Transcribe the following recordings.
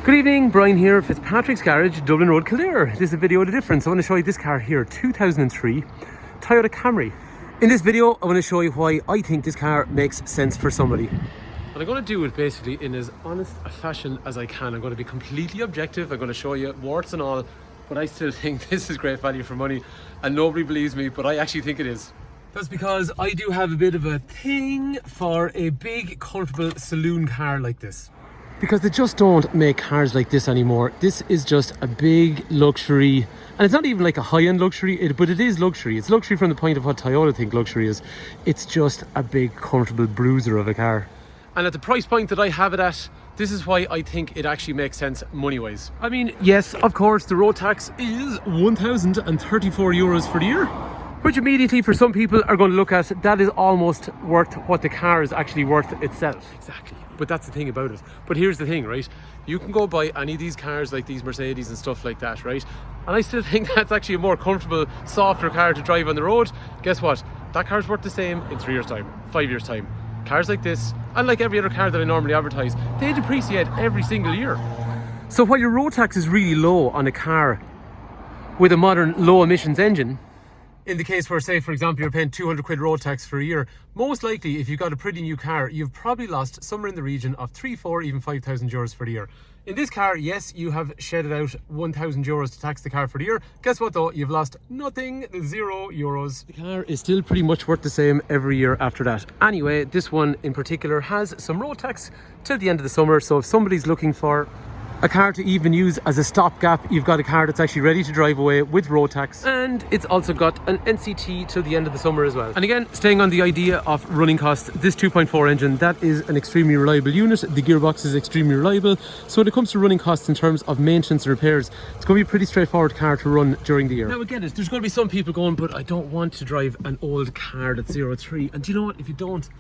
Good evening, Brian here, Fitzpatrick's Garage, Dublin Road, Kildare. This is a video of the difference. I want to show you this car here, 2003 Toyota Camry. In this video, I want to show you why I think this car makes sense for somebody. And I'm going to do it basically in as honest a fashion as I can. I'm going to be completely objective. I'm going to show you warts and all, but I still think this is great value for money. And nobody believes me, but I actually think it is. That's because I do have a bit of a thing for a big, comfortable saloon car like this. Because they just don't make cars like this anymore. This is just a big luxury, and it's not even like a high-end luxury, but it is luxury. It's luxury from the point of what Toyota think luxury is. It's just a big, comfortable bruiser of a car. And at the price point that I have it at, this is why I think it actually makes sense money-wise. I mean, yes, of course, the road tax is 1,034 euros for the year, which immediately for some people are going to look at, that is almost worth what the car is actually worth itself. Exactly. But that's the thing about it. But here's the thing, right? You can go buy any of these cars like these Mercedes and stuff like that, right? And I still think that's actually a more comfortable, softer car to drive on the road. Guess what? That car's worth the same in 3 years' time, 5 years' time. Cars like this, and like every other car that I normally advertise, they depreciate every single year. So while your road tax is really low on a car with a modern low emissions engine, in the case where, say, for example, you're paying 200 quid road tax for a year, most likely, if you've got a pretty new car, you've probably lost somewhere in the region of 3, 4, even 5,000 euros for the year. In this car, yes, you have shedded out 1,000 euros to tax the car for the year. Guess what though? You've lost nothing, 0 euros. The car is still pretty much worth the same every year after that. Anyway, this one in particular has some road tax till the end of the summer. So if somebody's looking for a car to even use as a stopgap, you've got a car that's actually ready to drive away with road tax, and it's also got an NCT till the end of the summer as well. And again, staying on the idea of running costs, this 2.4 engine, that is an extremely reliable unit. The gearbox is extremely reliable, so when it comes to running costs in terms of maintenance and repairs, it's going to be a pretty straightforward car to run during the year. Now again, there's going to be some people going, but I don't want to drive an old car that's 03, and do you know what, if you don't,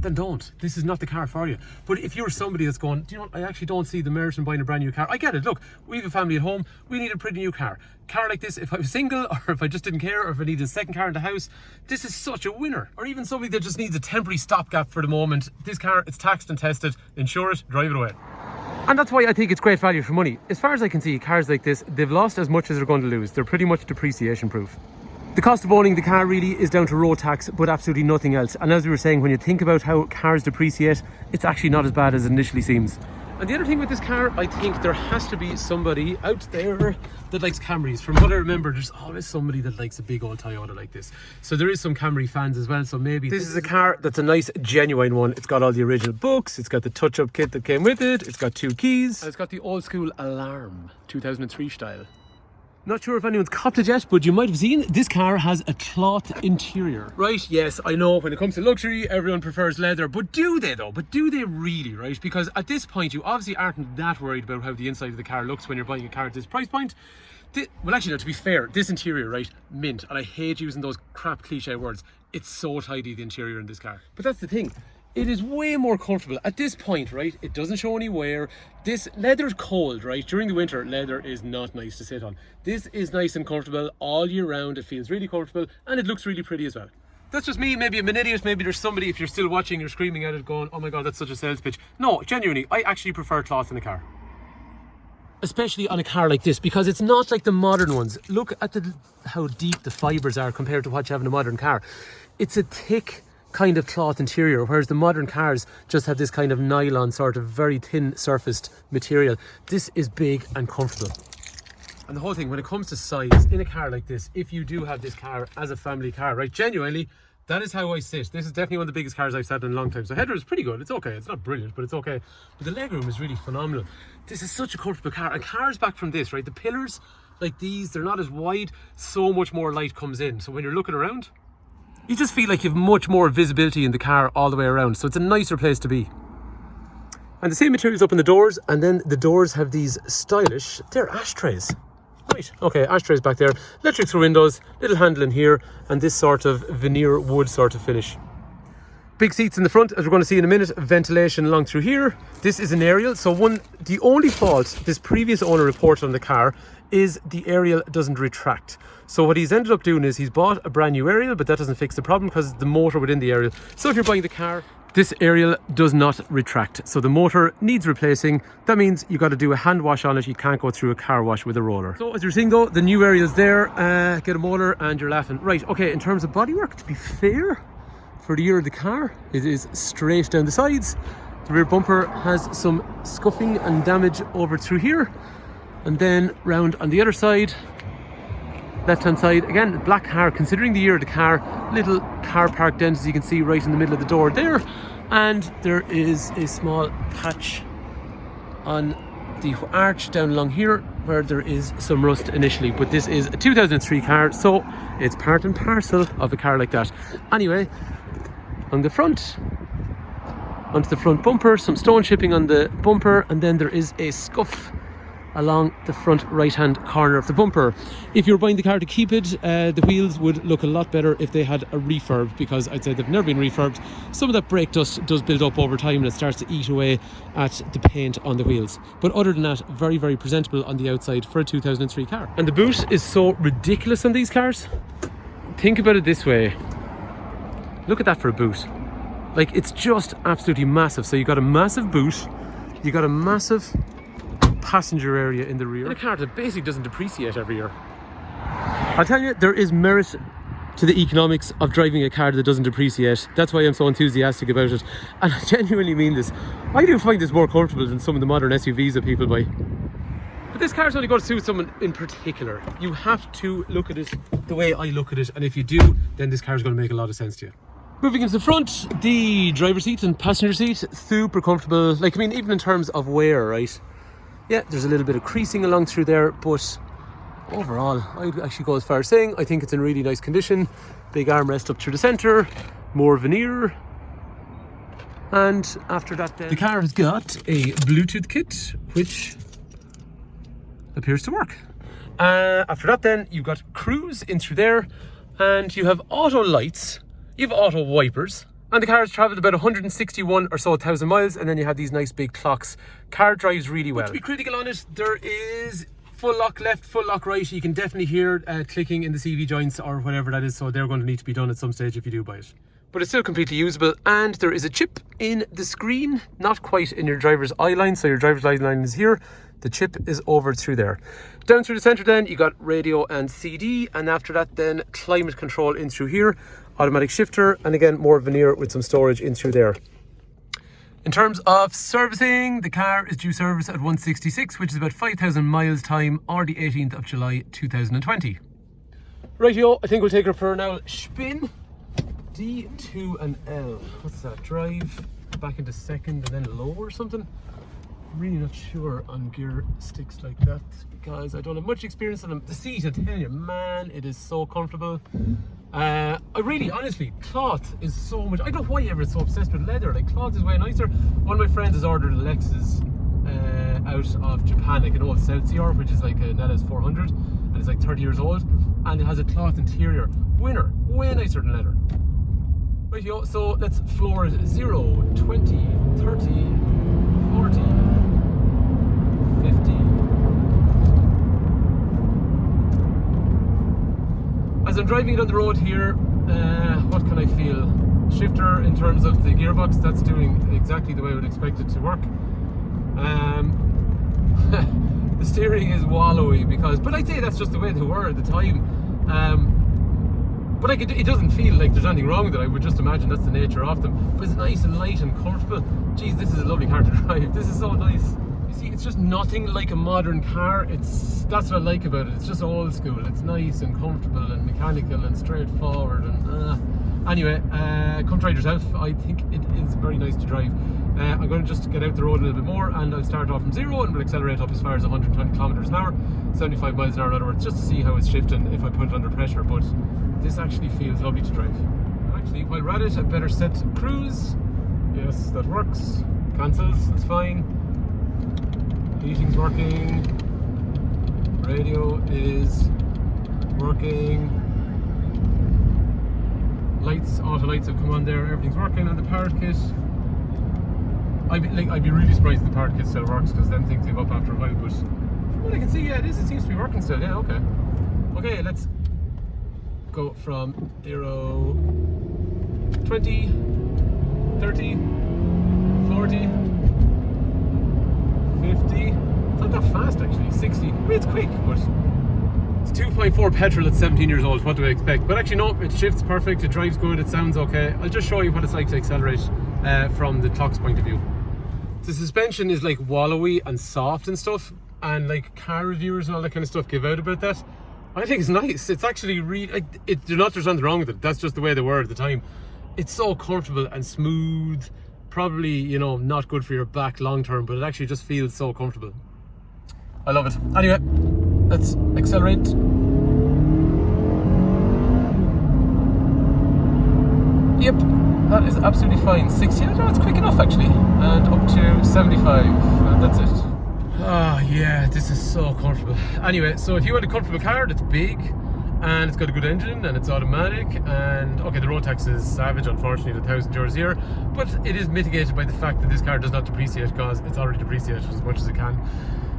then don't. This is not the car for you. But if you're somebody that's going, do you know what, I actually don't see the merit in buying a brand new car. I get it. Look, we have a family at home. We need a pretty new car. Car like this, if I was single, or if I just didn't care, or if I needed a second car in the house, this is such a winner. Or even somebody that just needs a temporary stopgap for the moment. This car, it's taxed and tested. Insure it, drive it away. And that's why I think it's great value for money. As far as I can see, cars like this, they've lost as much as they're going to lose. They're pretty much depreciation proof. The cost of owning the car really is down to road tax, but absolutely nothing else. And as we were saying, when you think about how cars depreciate, it's actually not as bad as it initially seems. And the other thing with this car, I think there has to be somebody out there that likes Camrys. From what I remember, there's always somebody that likes a big old Toyota like this. So there is some Camry fans as well, so maybe this is a car that's a nice, genuine one. It's got all the original books, it's got the touch-up kit that came with it, it's got 2 keys, and it's got the old school alarm, 2003 style. Not sure if anyone's copped it yet, but you might have seen this car has a cloth interior. Right, yes, I know when it comes to luxury, everyone prefers leather, but do they though? But do they really, right? Because at this point, you obviously aren't that worried about how the inside of the car looks when you're buying a car at this price point. Well, actually, no, to be fair, this interior, right, mint, and I hate using those crap cliche words. It's so tidy, the interior in this car. But that's the thing. It is way more comfortable at this point, right? It doesn't show any wear. This leather's cold, right? During the winter, leather is not nice to sit on. This is nice and comfortable all year round. It feels really comfortable and it looks really pretty as well. That's just me. Maybe I'm an idiot. Maybe there's somebody, if you're still watching, you're screaming at it going, oh my God, that's such a sales pitch. No, genuinely, I actually prefer cloth in a car. Especially on a car like this, because it's not like the modern ones. Look at how deep the fibers are compared to what you have in a modern car. It's a thick kind of cloth interior, whereas the modern cars just have this kind of nylon sort of very thin surfaced material. This is big and comfortable. And the whole thing, when it comes to size in a car like this, if you do have this car as a family car, right, genuinely, that is how I sit. This is definitely one of the biggest cars I've sat in a long time. So headroom is pretty good. It's okay. It's not brilliant, but it's okay. But the legroom is really phenomenal. This is such a comfortable car. And cars back from this, right, the pillars like these, they're not as wide. So much more light comes in. So when you're looking around, you just feel like you have much more visibility in the car all the way around. So it's a nicer place to be. And the same materials up in the doors, and then the doors have these stylish, they're ashtrays. Right, okay, ashtrays back there. Electric through windows, little handle in here, and this sort of veneer wood sort of finish. Big seats in the front, as we're going to see in a minute. Ventilation along through here. This is an aerial. So the only fault this previous owner reported on the car is the aerial doesn't retract. So what he's ended up doing is he's bought a brand new aerial, but that doesn't fix the problem because the motor within the aerial. So if you're buying the car, This aerial does not retract, so the motor needs replacing. That means you got to do a hand wash on it. You can't go through a car wash with a roller. So as you're seeing though, the new aerial's there. Get a motor and you're laughing. Right, okay, in terms of bodywork, to be fair, for the year of the car, it is straight down the sides. The rear bumper has some scuffing and damage over through here. And then round on the other side, left hand side, again, black car, considering the year of the car, little car park dent as you can see right in the middle of the door there, and there is a small patch on the arch down along here where there is some rust initially, but this is a 2003 car, so it's part and parcel of a car like that. Anyway, on the front, onto the front bumper, some stone chipping on the bumper, and then there is a scuff along the front right hand corner of the bumper. If you're buying the car to keep it, the wheels would look a lot better if they had a refurb, because I'd say they've never been refurbed. Some of that brake dust does build up over time and it starts to eat away at the paint on the wheels, but other than that, very, very presentable on the outside for a 2003 car. And the boot is so ridiculous on these cars. Think about it this way, look at that for a boot. Like, it's just absolutely massive. So you got a massive boot, you got a massive passenger area in the rear, in a car that basically doesn't depreciate every year. I'll tell you, there is merit to the economics of driving a car that doesn't depreciate. That's why I'm so enthusiastic about it, and I genuinely mean this. I do find this more comfortable than some of the modern SUVs that people buy. But this car's only going to suit someone in particular. You have to look at it the way I look at it, and if you do, then this car is going to make a lot of sense to you. Moving into the front, the driver's seat and passenger seat, super comfortable. Like, I mean, even in terms of wear, right? Yeah, there's a little bit of creasing along through there, but overall, I'd actually go as far as saying I think it's in really nice condition. Big armrest up through the centre, more veneer. And after that then, the car has got a Bluetooth kit, which appears to work. After that then, you've got cruise in through there, and you have auto lights, you have auto wipers, and the car has travelled about 161 or so thousand miles, and then you have these nice big clocks. Car drives really well. But to be critical on it, there is full lock left, full lock right. You can definitely hear clicking in the CV joints or whatever that is, so they're going to need to be done at some stage if you do buy it. But it's still completely usable, and there is a chip in the screen, not quite in your driver's eye line, so your driver's eye line is here. The chip is over through there. Down through the centre then, you got radio and CD, and after that then, climate control in through here. Automatic shifter, and again more veneer with some storage in through there. In terms of servicing, the car is due service at 166, which is about 5,000 miles time, or the 18th of July 2020. Rightio, I think we'll take her for an owl spin. D2 and L. What's that? Drive back into second and then low or something? I'm really not sure on gear sticks like that because I don't have much experience on them. The seat, I tell you, man, it is so comfortable. I really, honestly, cloth is so much. I don't know why everyone's so obsessed with leather. Like, cloth is way nicer. One of my friends has ordered a Lexus out of Japan, like an old Celsior, which is like a Nellis 400, and it's like 30 years old, and it has a cloth interior. Winner, way nicer than leather. Right, yo, so let's floor it 0, 20, 30, 40, 50. As I'm driving it on the road here, what can I feel? Shifter, in terms of the gearbox, that's doing exactly the way I would expect it to work. The steering is wallowy but I'd say that's just the way they were at the time. But it doesn't feel like there's anything wrong with it. I would just imagine that's the nature of them. But it's nice and light and comfortable. Geez, this is a lovely car to drive. This is so nice. You see, it's just nothing like a modern car. That's what I like about it. It's just old school. It's nice and comfortable and mechanical and straightforward. And anyway, come try it yourself. I think it is very nice to drive. I'm going to just get out the road a little bit more, and I'll start off from 0 and we'll accelerate up as far as 120 kilometers an hour, 75 miles an hour in other words, just to see how it's shifting if I put it under pressure. But this actually feels lovely to drive. Actually, while we're at it, I'd better set cruise. Yes, that works. Cancels, that's fine. Heating's working. Radio is working. Lights, auto lights have come on there. Everything's working on the power kit. I'd be really surprised if the power kit still works, because then things give up after a while. But from what I can see, yeah, it seems to be working still. Yeah, okay. Okay, let's go from 0, 20, 30, 40, 50. It's not that fast actually. 60. I mean, it's quick, but it's 2.4 petrol at 17 years old. What do I expect? But actually, no, it shifts perfect. It drives good. It sounds okay. I'll just show you what it's like to accelerate from the clock's point of view. The suspension is like wallowy and soft and stuff, and like car reviewers and all that kind of stuff give out about that. I think it's nice. It's actually really, there's nothing wrong with it. That's just the way they were at the time. It's so comfortable and smooth. Probably, you know, not good for your back long term, but it actually just feels so comfortable. I love it. Anyway, let's accelerate. Yep, that is absolutely fine. 60, no, it's quick enough actually. And up to 75, and that's it. Oh yeah, this is so comfortable. Anyway, so if you want a comfortable car that's big and it's got a good engine and it's automatic, and okay, the road tax is savage, unfortunately, the €1,000 a year, but it is mitigated by the fact that this car does not depreciate because it's already depreciated as much as it can.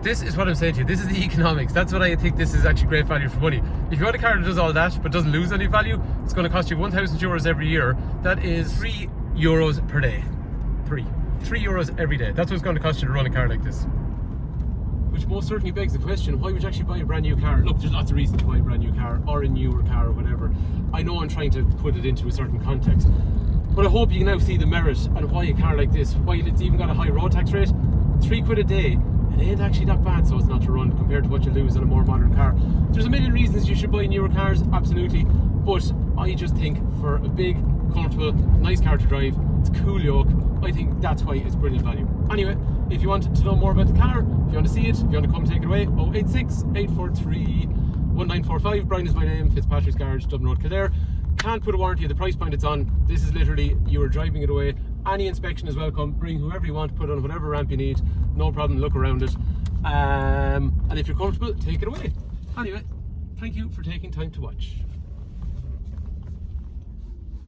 This is what I'm saying to you. This is the economics. That's what I think. This is actually great value for money. If you want a car that does all that but doesn't lose any value, it's going to cost you €1,000 every year. That is €3 per day. €3 every day. That's what it's going to cost you to run a car like this. Which most certainly begs the question, why would you actually buy a brand new car? Look, there's lots of reasons to buy a brand new car or a newer car or whatever. I know I'm trying to put it into a certain context, but I hope you now see the merit and why a car like this, why it's even got a high road tax rate. £3 a day, it ain't actually that bad so it's not to run compared to what you lose in a more modern car. There's a million reasons you should buy newer cars, absolutely, but I just think for a big, comfortable, nice car to drive, it's a cool yoke, I think that's why it's brilliant value. Anyway, if you want to know more about the car, if you want to see it, if you want to come take it away, 086 843 1945. Brian is my name, Fitzpatrick's Garage, Dublin Road, Kildare. Can't put a warranty at the price point it's on. This is literally, you are driving it away. Any inspection is welcome. Bring whoever you want, put on whatever ramp you need. No problem, look around it. And if you're comfortable, take it away. Anyway, thank you for taking time to watch.